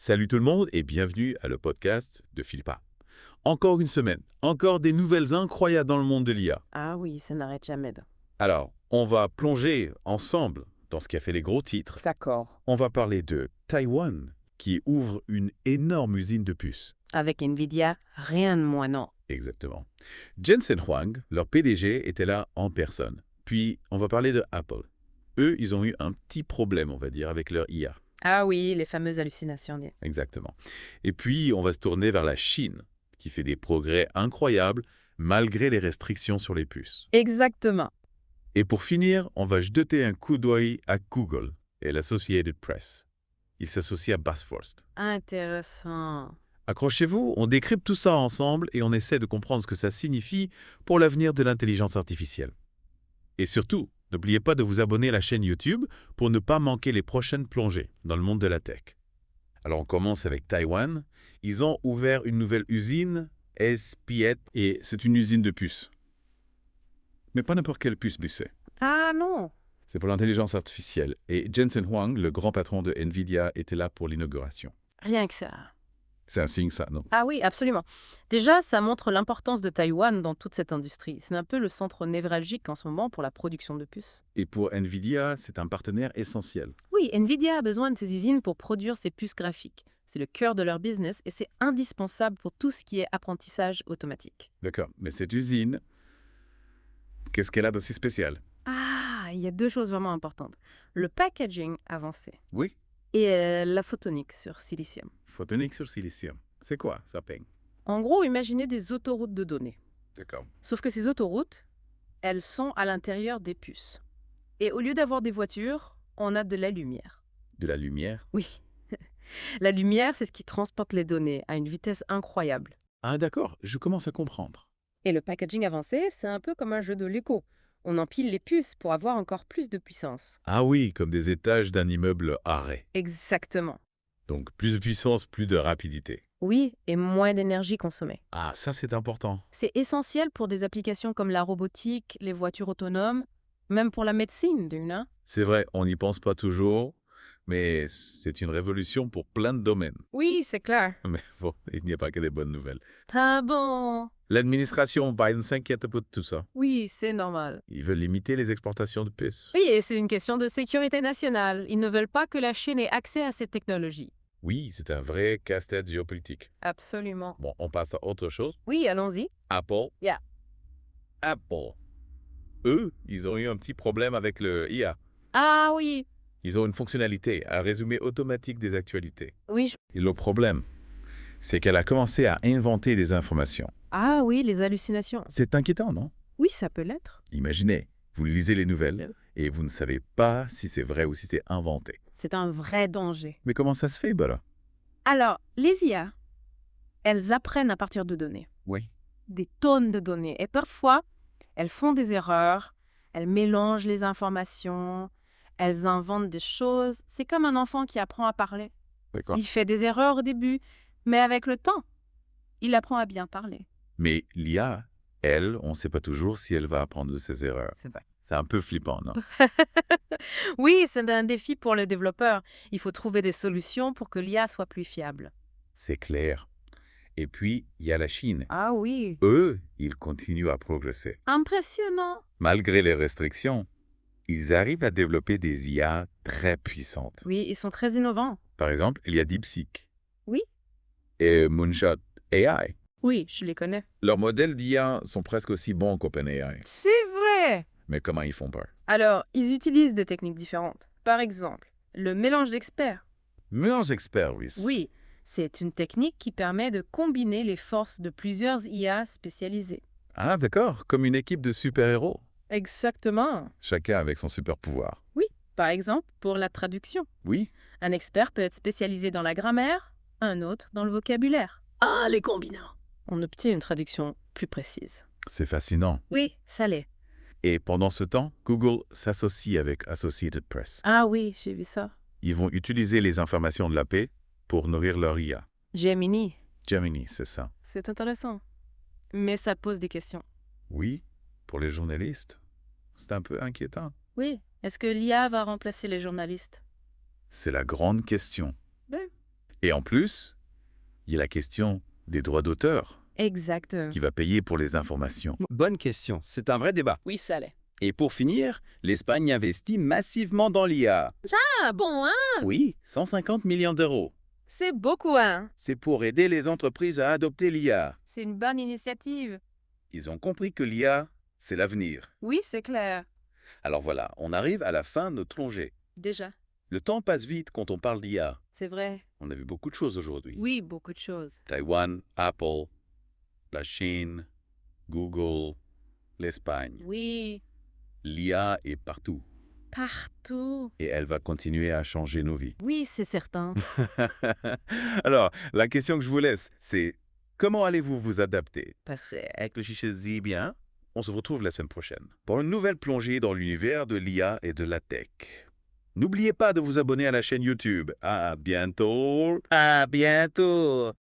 Salut tout le monde et bienvenue à le podcast de Philippa. Encore une semaine, encore des nouvelles incroyables dans le monde de l'IA. Ah oui, ça n'arrête jamais. Alors, on va plonger ensemble dans ce qui a fait les gros titres. D'accord. On va parler de Taïwan, qui ouvre une énorme usine de puces. Avec Nvidia, rien de moins non. Exactement. Jensen Huang, leur PDG, était là en personne. Puis, on va parler de Apple. Eux, ils ont eu un petit problème, on va dire, avec leur IA. Ah oui, les fameuses hallucinations. Exactement. Et puis, on va se tourner vers la Chine, qui fait des progrès incroyables malgré les restrictions sur les puces. Exactement. Et pour finir, on va jeter un coup d'œil à Google et l'Associated Press. Ils s'associent à Bassforce. Intéressant. Accrochez-vous, on décrypte tout ça ensemble et on essaie de comprendre ce que ça signifie pour l'avenir de l'intelligence artificielle. Et surtout, n'oubliez pas de vous abonner à la chaîne YouTube pour ne pas manquer les prochaines plongées dans le monde de la tech. Alors on commence avec Taïwan. Ils ont ouvert une nouvelle usine, SPIET, et c'est une usine de puces. Mais pas n'importe quelle puce, c'est. Ah non. C'est pour l'intelligence artificielle. Et Jensen Huang, le grand patron de Nvidia, était là pour l'inauguration. Rien que ça. C'est un signe, ça, non? Ah oui, absolument. Déjà, ça montre l'importance de Taïwan dans toute cette industrie. C'est un peu le centre névralgique en ce moment pour la production de puces. Et pour Nvidia, c'est un partenaire essentiel. Oui, Nvidia a besoin de ces usines pour produire ses puces graphiques. C'est le cœur de leur business et c'est indispensable pour tout ce qui est apprentissage automatique. D'accord, mais cette usine, qu'est-ce qu'elle a de si spécial? Ah, il y a deux choses vraiment importantes. Le packaging avancé Oui, et la photonique sur silicium. photonique sur silicium. C'est quoi, ça peigne? En gros, imaginez des autoroutes de données. D'accord. Sauf que ces autoroutes, elles sont à l'intérieur des puces. Et au lieu d'avoir des voitures, on a de la lumière. De la lumière? Oui. La lumière, c'est ce qui transporte les données à une vitesse incroyable. Ah d'accord, je commence à comprendre. Et le packaging avancé, c'est un peu comme un jeu de Lego. On empile les puces pour avoir encore plus de puissance. Ah oui, comme des étages d'un immeuble arrêt. Exactement. Donc plus de puissance, plus de rapidité. Oui, et moins d'énergie consommée. Ah, ça c'est important. C'est essentiel pour des applications comme la robotique, les voitures autonomes, même pour la médecine, hein. C'est vrai, on n'y pense pas toujours, mais c'est une révolution pour plein de domaines. Oui, c'est clair. Mais bon, il n'y a pas que des bonnes nouvelles. Ah bon? L'administration Biden s'inquiète un peu de tout ça. Oui, c'est normal. Ils veulent limiter les exportations de puces. Oui, et c'est une question de sécurité nationale. Ils ne veulent pas que la Chine ait accès à cette technologie. Oui, c'est un vrai casse-tête géopolitique. Absolument. Bon, on passe à autre chose. Oui, allons-y. Apple. Yeah. Apple. Eux, ils ont eu un petit problème avec le IA. Ah oui. Ils ont une fonctionnalité, un résumé automatique des actualités. Oui. Et le problème, c'est qu'elle a commencé à inventer des informations. Ah oui, les hallucinations. C'est inquiétant, non? Oui, ça peut l'être. Imaginez, vous lisez les nouvelles et vous ne savez pas si c'est vrai ou si c'est inventé. C'est un vrai danger. Mais comment ça se fait, là? Alors, les IA, elles apprennent à partir de données. Oui. Des tonnes de données. Et parfois, elles font des erreurs, elles mélangent les informations, elles inventent des choses. C'est comme un enfant qui apprend à parler. D'accord. Il fait des erreurs au début, mais avec le temps, il apprend à bien parler. Mais l'IA, elle, on ne sait pas toujours si elle va apprendre de ses erreurs. C'est vrai. C'est un peu flippant, non? Oui, c'est un défi pour le développeur. Il faut trouver des solutions pour que l'IA soit plus fiable. C'est clair. Et puis, il y a la Chine. Ah oui. Eux, ils continuent à progresser. Impressionnant. Malgré les restrictions, ils arrivent à développer des IA très puissantes. Oui, ils sont très innovants. Par exemple, il y a DeepSeek. Oui. Et Moonshot AI. Oui, je les connais. Leurs modèles d'IA sont presque aussi bons qu'OpenAI. C'est vrai. Mais comment ils font peur? Alors, ils utilisent des techniques différentes. Par exemple, le mélange d'experts. Mélange expert, oui. Oui, c'est une technique qui permet de combiner les forces de plusieurs IA spécialisées. Ah, d'accord, comme une équipe de super-héros. Exactement. Chacun avec son super-pouvoir. Oui, par exemple, pour la traduction. Oui. Un expert peut être spécialisé dans la grammaire, un autre dans le vocabulaire. Ah, les combinants. On obtient une traduction plus précise. C'est fascinant. Oui, ça l'est. Et pendant ce temps, Google s'associe avec Associated Press. Ah oui, j'ai vu ça. Ils vont utiliser les informations de la paix pour nourrir leur IA. Gemini. Gemini, c'est ça. C'est intéressant. Mais ça pose des questions. Oui, pour les journalistes, c'est un peu inquiétant. Oui. Est-ce que l'IA va remplacer les journalistes? C'est la grande question. Ben. Et en plus, il y a la question des droits d'auteur. Exact. Qui va payer pour les informations? Bonne question, c'est un vrai débat. Oui, ça l'est. Et pour finir, l'Espagne investit massivement dans l'IA. Ah bon, hein? Oui, 150 millions d'euros. C'est beaucoup, hein? C'est pour aider les entreprises à adopter l'IA. C'est une bonne initiative. Ils ont compris que l'IA, c'est l'avenir. Oui, c'est clair. Alors voilà, on arrive à la fin de notre plongée. Déjà, Le temps passe vite quand on parle d'IA. c'est vrai. On a vu beaucoup de choses aujourd'hui. Oui, beaucoup de choses. Taïwan, Apple, la Chine, Google, l'Espagne. Oui, L'IA est partout. partout. Et elle va continuer à changer nos vies. Oui, c'est certain. Alors, la question que je vous laisse, c'est comment allez-vous vous adapter? Réfléchissez-y bien. On se retrouve la semaine prochaine pour une nouvelle plongée dans l'univers de l'IA et de la tech. N'oubliez pas de vous abonner à la chaîne YouTube. À bientôt. À bientôt.